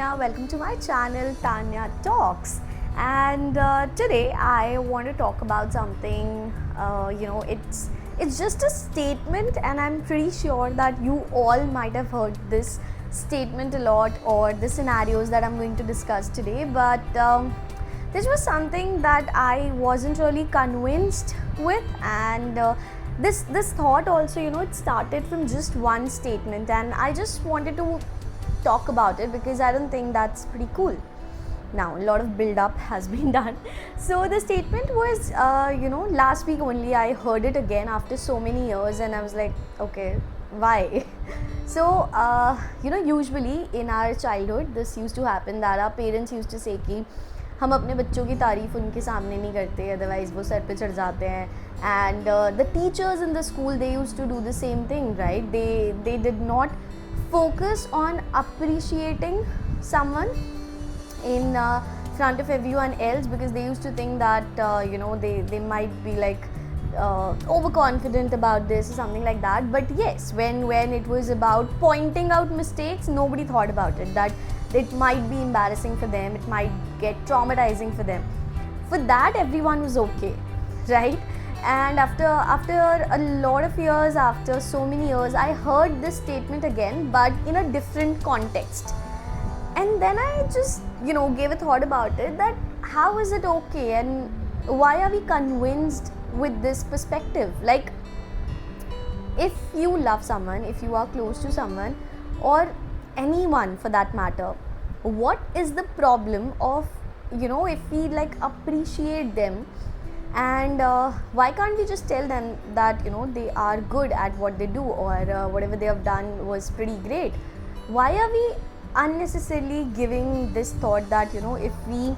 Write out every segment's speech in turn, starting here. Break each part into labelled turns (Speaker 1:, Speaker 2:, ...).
Speaker 1: Tanya. Welcome to my channel Tanya Talks. And today I want to talk about something. It's just a statement, and I'm pretty sure that you all might have heard this statement a lot, or the scenarios that I'm going to discuss today. But this was something that I wasn't really convinced with, and this thought also, it started from just one statement, and I just wanted to talk about it because I don't think that's pretty cool. Now, a lot of build up has been done. So the statement was, last week only I heard it again after so many years, and I was like, okay, why? So, usually in our childhood, this used to happen that our parents used to say कि हम अपने बच्चों की तारीफ उनके सामने नहीं करते, अदरवाइज वो सर पे चढ़ जाते हैं. And the teachers in the school they used to do the same thing, right? They did not focus on appreciating someone in front of everyone else, because they used to think that they might be like overconfident about this or something like that. But yes, when it was about pointing out mistakes, nobody thought about it, that it might be embarrassing for them, it might get traumatizing for them. For that, everyone was okay, right? And after a lot of years, after so many years, I heard this statement again, but in a different context. And then I just gave a thought about it, that how is it okay, and why are we convinced with this perspective? Like, if you love someone, if you are close to someone, or anyone for that matter, what is the problem of if we like appreciate them? And why can't we just tell them that they are good at what they do, or whatever they have done was pretty great? Why are we unnecessarily giving this thought that if we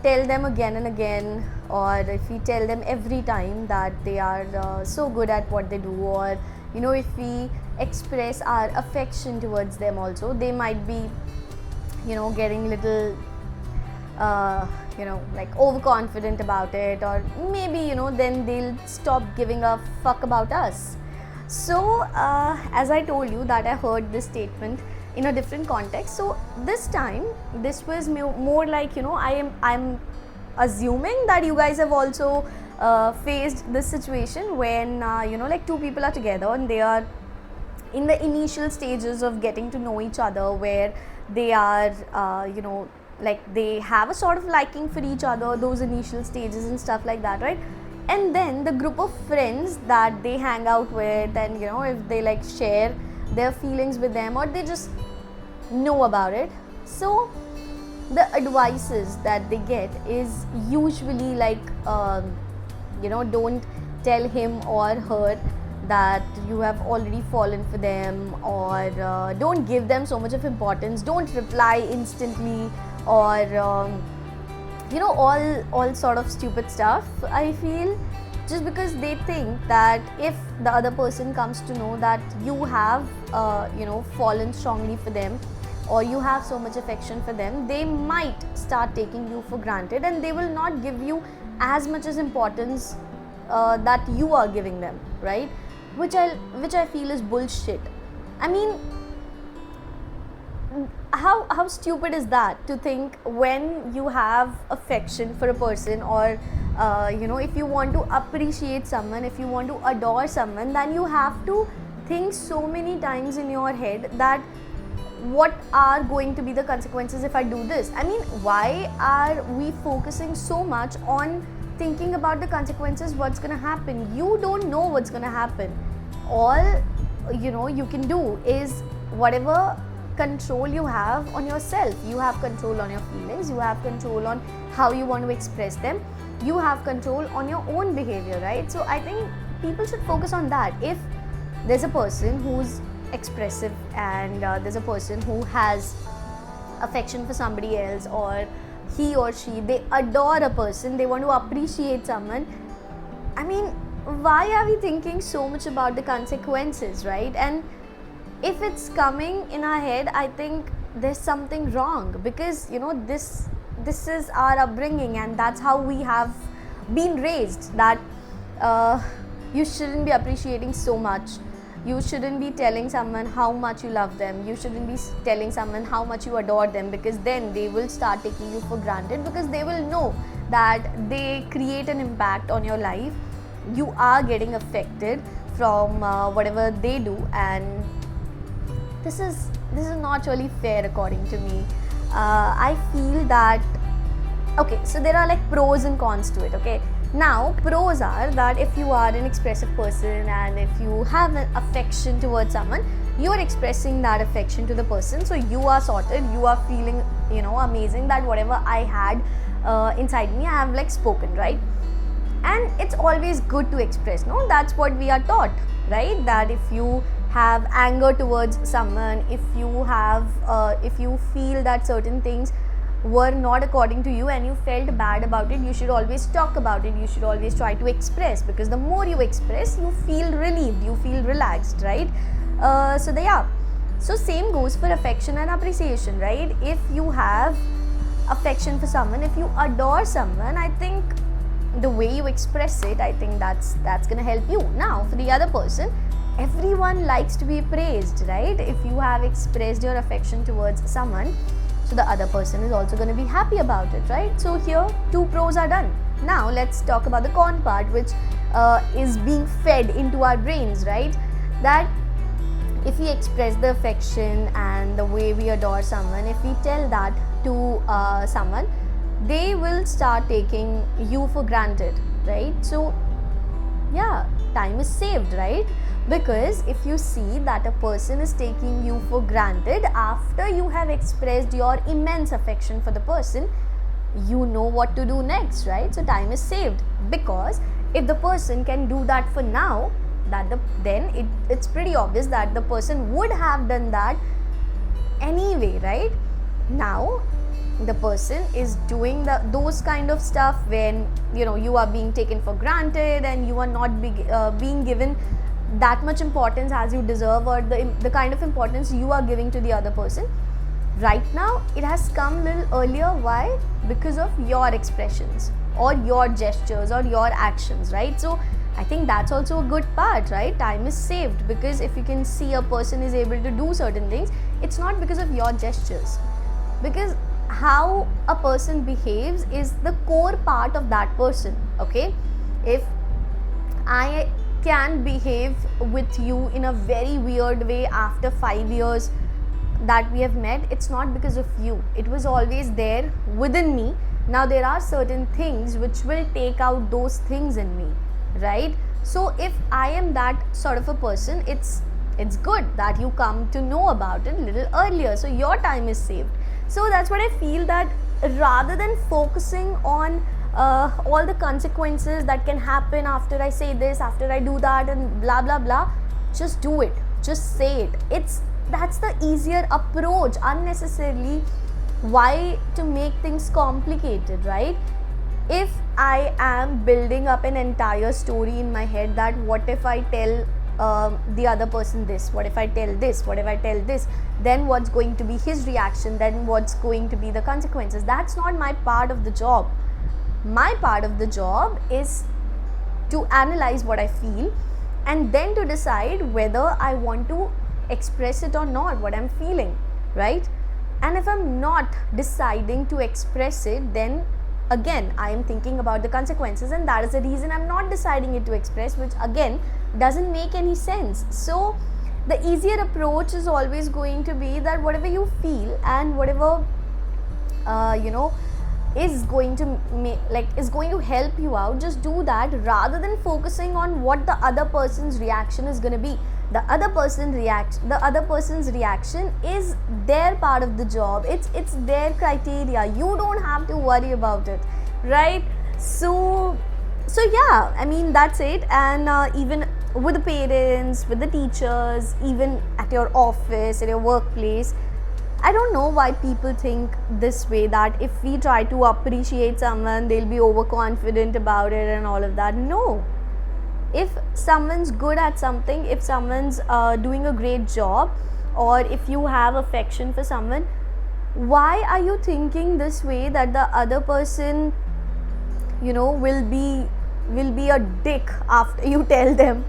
Speaker 1: tell them again and again, or if we tell them every time that they are so good at what they do, or if we express our affection towards them also, they might be getting little like overconfident about it, or maybe then they'll stop giving a fuck about us. So as I told you that I heard this statement in a different context, so this time this was more like I'm assuming that you guys have also faced this situation when like two people are together and they are in the initial stages of getting to know each other, where they are like they have a sort of liking for each other, those initial stages and stuff like that, right? And then the group of friends that they hang out with, and if they like share their feelings with them, or they just know about it, so the advices that they get is usually like don't tell him or her that you have already fallen for them, or don't give them so much of importance, don't reply instantly, or all sort of stupid stuff, I feel, just because they think that if the other person comes to know that you have fallen strongly for them, or you have so much affection for them, they might start taking you for granted, and they will not give you as much as importance that you are giving them, right? Which I feel is bullshit. I mean, how stupid is that, to think when you have affection for a person, or if you want to appreciate someone, if you want to adore someone, then you have to think so many times in your head that what are going to be the consequences if I do this? I mean, why are we focusing so much on thinking about the consequences, what's going to happen? You don't know what's going to happen. All you can do is whatever control you have on yourself. You have control on your feelings, you have control on how you want to express them, you have control on your own behavior, right? So I think people should focus on that. If there's a person who's expressive, and there's a person who has affection for somebody else, or he or she, they adore a person, they want to appreciate someone, I mean, why are we thinking so much about the consequences, right? And if it's coming in our head, I think there's something wrong, because this is our upbringing, and that's how we have been raised, that you shouldn't be appreciating so much, You shouldn't be telling someone how much you love them. You shouldn't be telling someone how much you adore them, because then they will start taking you for granted, because they will know that they create an impact on your life. You are getting affected from whatever they do, and this is not really fair according to me. I feel that, okay, so there are like pros and cons to it. Okay, now pros are that if you are an expressive person and if you have an affection towards someone, you are expressing that affection to the person, so you are sorted. You are feeling, amazing, that whatever I had inside me, I have like spoken, right? And it's always good to express, no? That's what we are taught, right? That if you have anger towards someone, if you have if you feel that certain things were not according to you and you felt bad about it, you should always talk about it. You should always try to express, because the more you express, you feel relieved, you feel relaxed, right? So same goes for affection and appreciation, right? If you have affection for someone, if you adore someone, I think the way you express it, I think that's gonna help you. Now for the other person, everyone likes to be praised, right? If you have expressed your affection towards someone, so the other person is also going to be happy about it, right? So here 2 pros are done. Now let's talk about the con part, which is being fed into our brains, right? That if we express the affection and the way we adore someone, if we tell that to someone, they will start taking you for granted, right? So yeah, time is saved, right? Because if you see that a person is taking you for granted after you have expressed your immense affection for the person, you know what to do next, right? So time is saved, because if the person can do that for now, then it's pretty obvious that the person would have done that anyway, right? Now the person is doing those kind of stuff when you are being taken for granted and you are not being given that much importance as you deserve, or the kind of importance you are giving to the other person. Right now it has come a little earlier. Why? Because of your expressions or your gestures or your actions, right? So I think that's also a good part, right? Time is saved, because if you can see a person is able to do certain things, it's not because of your gestures, because how a person behaves is the core part of that person. Okay, if I can behave with you in a very weird way after 5 years that we have met, it's not because of you. It was always there within me. Now there are certain things which will take out those things in me, right? So if I am that sort of a person, it's good that you come to know about it a little earlier, so your time is saved. So that's what I feel, that rather than focusing on all the consequences that can happen after I say this, after I do that, and blah blah blah, just do it, just say it. That's the easier approach. Unnecessarily, why to make things complicated, right? If I am building up an entire story in my head that what if I tell the other person this, what if I tell this, what if I tell this, then what's going to be his reaction, then what's going to be the consequences, that's not my part of the job. My part of the job is to analyze what I feel and then to decide whether I want to express it or not, what I'm feeling, right? And if I'm not deciding to express it, then again I am thinking about the consequences, and that is the reason I'm not deciding it to express, which again doesn't make any sense. So the easier approach is always going to be that whatever you feel and whatever is going to help you out, just do that, rather than focusing on what the other person's reaction is going to be. The other person's reaction is their part of the job. It's their criteria. You don't have to worry about it, right? So yeah, I mean, that's it. And even with the parents, with the teachers, even at your office, at your workplace, I don't know why people think this way, that if we try to appreciate someone, they'll be overconfident about it and all of that. No. If someone's good at something, if someone's doing a great job, or if you have affection for someone, why are you thinking this way, that the other person, will be a dick after you tell them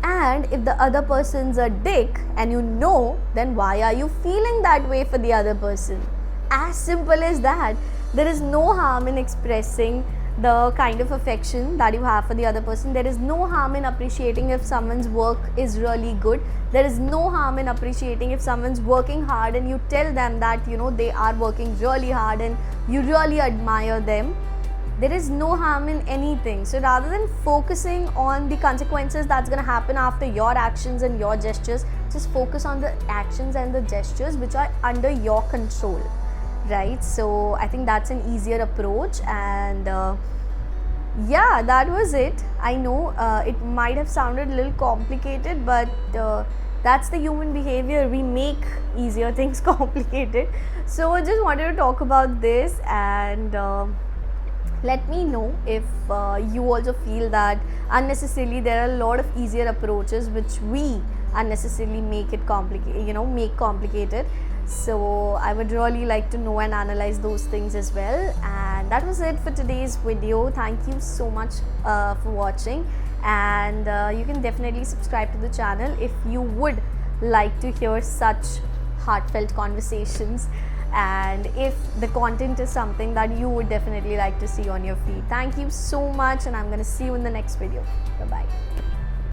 Speaker 1: And if the other person's a dick and you know, then why are you feeling that way for the other person? As simple as that. There is no harm in expressing the kind of affection that you have for the other person. There is no harm in appreciating if someone's work is really good. There is no harm in appreciating if someone's working hard and you tell them that they are working really hard and you really admire them. There is no harm in anything. So rather than focusing on the consequences that's going to happen after your actions and your gestures, just focus on the actions and the gestures which are under your control, right? So I think that's an easier approach. And yeah, that was it. I know it might have sounded a little complicated, but that's the human behavior. We make easier things complicated. So I just wanted to talk about this, and let me know if you also feel that unnecessarily there are a lot of easier approaches which we unnecessarily make it complicated. So I would really like to know and analyze those things as well. And that was it for today's video. Thank you so much for watching, and you can definitely subscribe to the channel if you would like to hear such heartfelt conversations, and if the content is something that you would definitely like to see on your feed. Thank you so much, and I'm going to see you in the next video. Bye bye.